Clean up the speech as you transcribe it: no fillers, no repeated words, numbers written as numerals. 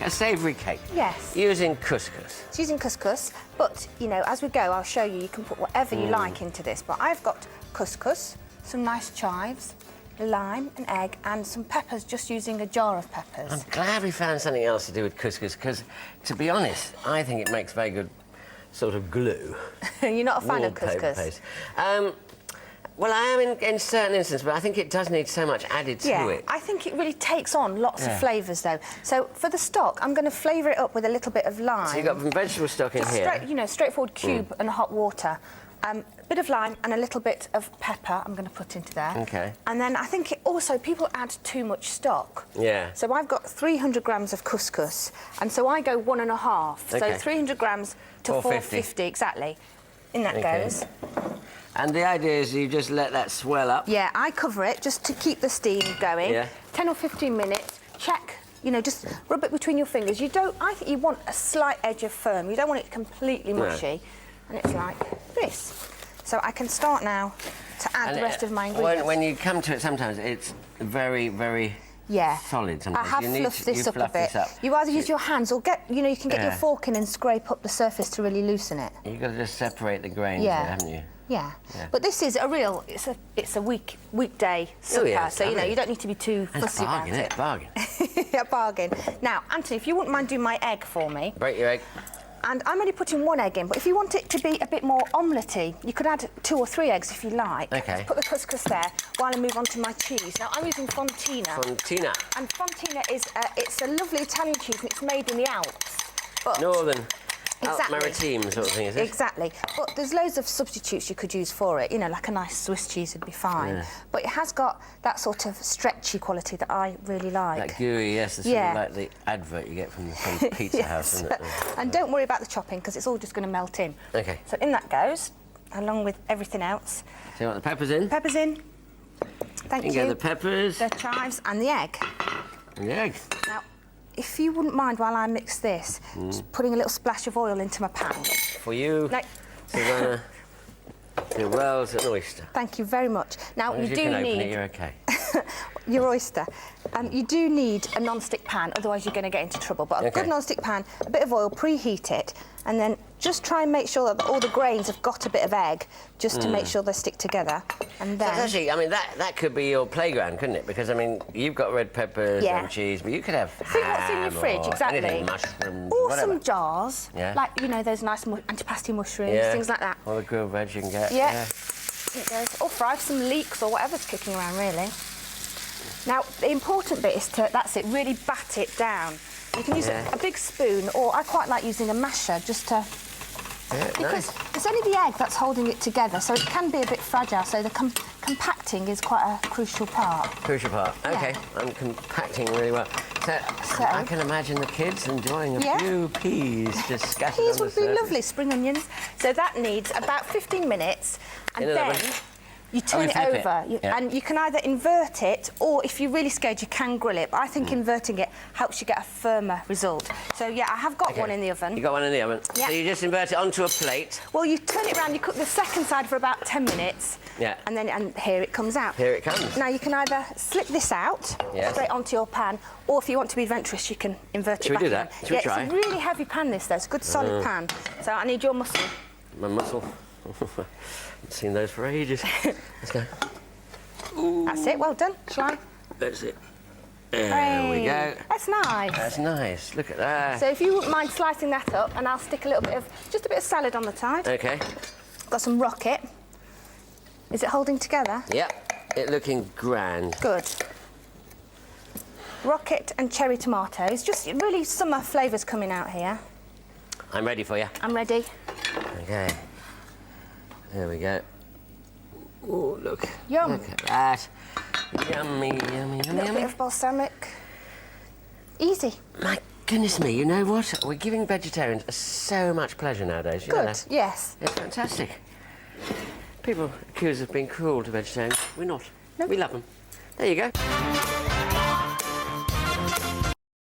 a savoury cake. Yes. Using couscous. It's using couscous, but, you know, as we go, I'll show you, you can put whatever you like into this. But I've got couscous, some nice chives, lime, an egg, and some peppers, just using a jar of peppers. I'm glad we found something else to do with couscous, because, to be honest, I think it makes very good sort of glue. You're not a fan of Wallpaper couscous? paste. Well, I am in certain instances, but I think it does need so much added to it. I think it really takes on lots of flavours, though. So for the stock, I'm going to flavour it up with a little bit of lime. So you've got some vegetable stock in here. You know, straightforward cube and hot water. A bit of lime and a little bit of pepper I'm going to put into there. Okay. And then I think also people add too much stock. Yeah. So I've got 300 grams of couscous, and so I go 1.5. Okay. So 300 grams to 450, exactly. In that goes. And the idea is you just let that swell up. Yeah, I cover it just to keep the steam going. Yeah. 10 or 15 minutes. Check. You know, just rub it between your fingers. You don't. I think you want a slight edge of firm. You don't want it completely mushy. And it's like this. So I can start now to add the rest of my ingredients. When you come to it, sometimes it's very, very solid. Sometimes I have fluffed this up a bit. You either use your hands or you can get your fork in and scrape up the surface to really loosen it. You've got to just separate the grains there, haven't you? Yeah. But this is a real, it's a weekday supper, so you know, you don't need to be too fussy about it. Bargain. Yeah, bargain. Now, Anthony, if you wouldn't mind doing my egg for me. Break your egg. And I'm only putting 1 egg in, but if you want it to be a bit more omelette-y, you could add 2 or 3 eggs if you like. Okay. Just put the couscous there while I move on to my cheese. Now, I'm using Fontina. Fontina. And Fontina is, it's a lovely Italian cheese, and it's made in the Alps. But Northern. Maritime sort of thing, is it? Exactly. But there's loads of substitutes you could use for it. You know, like a nice Swiss cheese would be fine. Yeah. But it has got that sort of stretchy quality that I really like. That gooey, yes. It's sort of like the advert you get from the Pizza House, isn't it? And don't worry about the chopping, because it's all just going to melt in. OK. So in that goes, along with everything else. So you want the peppers in? Peppers in. Thank you. You get the peppers. The chives and the egg. And the egg. Now, if you wouldn't mind, while I mix this, just putting a little splash of oil into my pan. For you, Silvana, your Worrall's an oyster. Thank you very much. Now, you do need... Open it, you're OK. Your oyster. You do need a non-stick pan, otherwise you're going to get into trouble. But a good non-stick pan, a bit of oil, preheat it, and then just try and make sure that all the grains have got a bit of egg, just to make sure they stick together. And then... So actually, I mean, that could be your playground, couldn't it? Because, I mean, you've got red peppers and cheese, but you could have See what's in your fridge, exactly. Anything, mushrooms, or whatever. some jars, like, you know, those nice antipasti mushrooms, things like that. Or the grilled veg you can get. Yeah. It goes. Or fry some leeks or whatever's kicking around, really. Now, the important bit is to, that's it, really bat it down. You can use a big spoon, or I quite like using a masher just to... because it's only the egg that's holding it together, so it can be a bit fragile, so the compacting is quite a crucial part. Crucial part, OK. I'm compacting really well. So I can imagine the kids enjoying a few peas just scattered on the surface. Peas would be lovely, spring onions. So that needs about 15 minutes, and then... You turn it over, and you can either invert it, or if you're really scared, you can grill it. But I think inverting it helps you get a firmer result. So, yeah, I have got one in the oven. You got one in the oven? Yeah. So you just invert it onto a plate? Well, you turn it around, you cook the second side for about 10 minutes. Yeah. And here it comes out. Here it comes. Now, you can either slip this out straight onto your pan, or if you want to be adventurous, you can invert it back in. Should we do that? Should we try? It's a really heavy pan, this, though. It's a good, solid pan. So I need your muscle. My muscle? Haven't seen those for ages. Let's go. Ooh. That's it, well done. Shall I? That's it. There we go. That's nice. That's nice. Look at that. So if you wouldn't mind slicing that up, and I'll stick a little bit of, just a bit of salad on the side. OK. Got some rocket. Is it holding together? Yep. It's looking grand. Good. Rocket and cherry tomatoes. Just really summer flavours coming out here. I'm ready for you. I'm ready. OK. There we go. Oh, look. Yum. Look at that. Yummy, yummy, yummy, A little bit of balsamic. Easy. My goodness me, you know what? We're giving vegetarians so much pleasure nowadays. You know that? Yes. It's fantastic. People accuse us of being cruel to vegetarians. We're not. Nope. We love them. There you go.